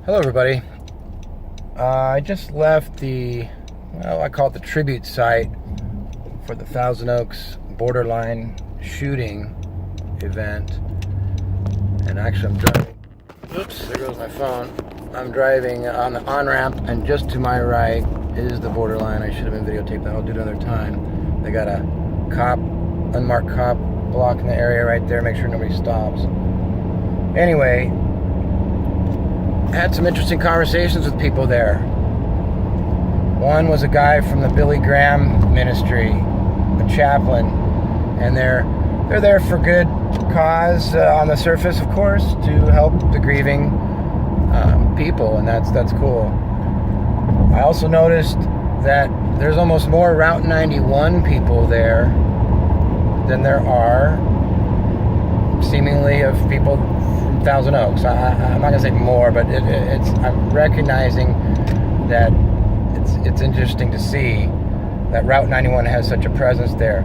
Hello, everybody. I just left I call it the tribute site for the Thousand Oaks borderline shooting event. And actually, I'm driving. Oops, there goes my phone. I'm driving on the on-ramp, and just to my right is the borderline. I should have been videotaped that. I'll do it another time. They got a unmarked cop blocking the area right there. Make sure nobody stops. Anyway, I had some interesting conversations with people there. One was a guy from the Billy Graham ministry, a chaplain, and they're there for good cause on the surface, of course, to help the grieving people, and that's cool. I also noticed that there's almost more Route 91 people there than there are seemingly of people from Thousand Oaks. I'm not gonna say more, but I'm recognizing that it's interesting to see that Route 91 has such a presence there.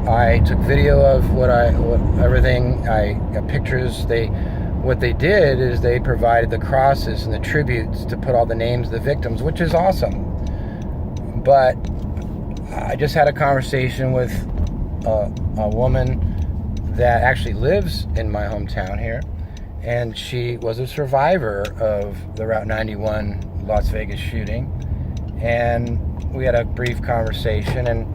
I took video of everything. I got pictures. What they did is they provided the crosses and the tributes to put all the names of the victims, which is awesome. But I just had a conversation with a woman that actually lives in my hometown here, and she was a survivor of the Route 91 Las Vegas shooting, and we had a brief conversation, and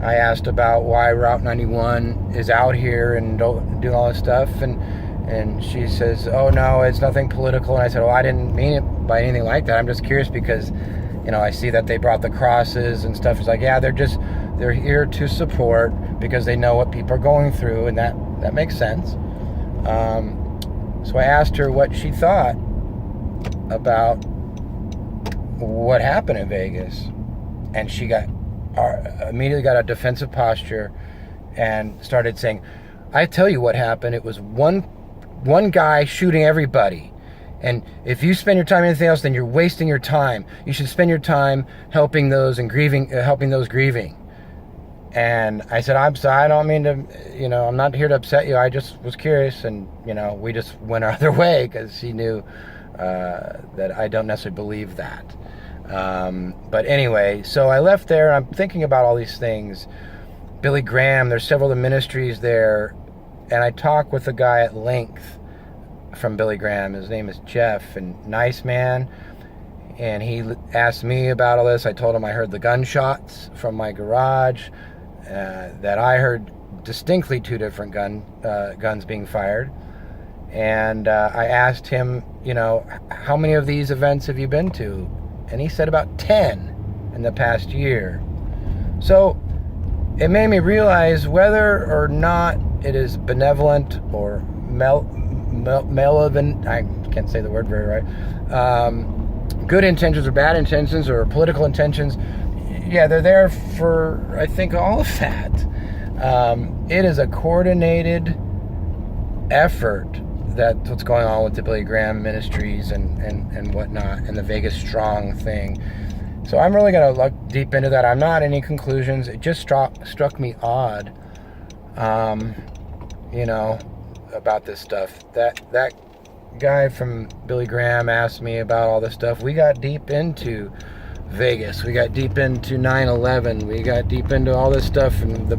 I asked about why Route 91 is out here and doing all this stuff, and she says, oh no, it's nothing political. And I said, oh, I didn't mean it by anything like that. I'm just curious because, I see that they brought the crosses and stuff. It's like, yeah, they're here to support because they know what people are going through, and that makes sense. So I asked her what she thought about what happened in Vegas, and she immediately got a defensive posture and started saying, I tell you what happened. It was one guy shooting everybody. And if you spend your time on anything else, then you're wasting your time. You should spend your time helping those grieving. And I said, I'm sorry, I don't mean to, I'm not here to upset you. I just was curious, and, we just went our other way because she knew that I don't necessarily believe that. But anyway, so I left there, and I'm thinking about all these things. Billy Graham, there's several of the ministries there, and I talked with a guy at length from Billy Graham. His name is Jeff, and nice man. And he asked me about all this. I told him I heard the gunshots from my garage, that I heard distinctly two different guns being fired. And I asked him, how many of these events have you been to? And he said about 10 in the past year. So it made me realize whether or not it is benevolent or malevolent, I can't say the word very right, good intentions or bad intentions or political intentions, yeah, they're there for, I think, all of that. It is a coordinated effort. That's what's going on with the Billy Graham ministries and whatnot, and the Vegas Strong thing. So I'm really going to look deep into that. I'm not any conclusions. It just struck me odd, about this stuff. That guy from Billy Graham asked me about all this stuff. We got deep into Vegas. We got deep into 9/11. We got deep into all this stuff, and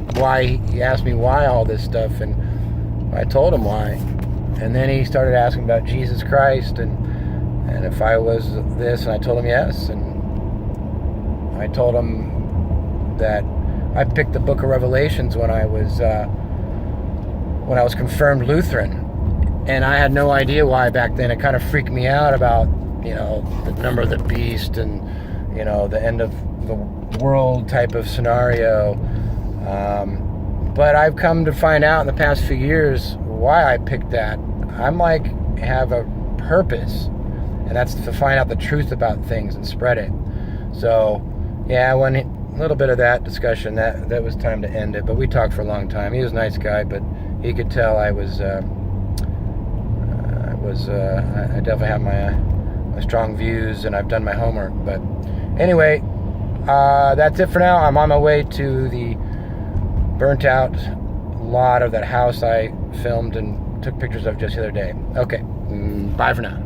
he asked me why all this stuff, and I told him why. And then he started asking about Jesus Christ and if I was this, and I told him yes. And I told him that I picked the Book of Revelations when I was confirmed Lutheran, and I had no idea why back then. It kind of freaked me out about the number of the beast and the end of the world type of scenario. But I've come to find out in the past few years why I picked that. I'm have a purpose, and that's to find out the truth about things and spread it. So yeah, when a little bit of that discussion, that was time to end it. But we talked for a long time. He was a nice guy, but he could tell I definitely have my strong views, and I've done my homework. But anyway, that's it for now. I'm on my way to the burnt out lot of that house I filmed and took pictures of just the other day. Okay, bye for now.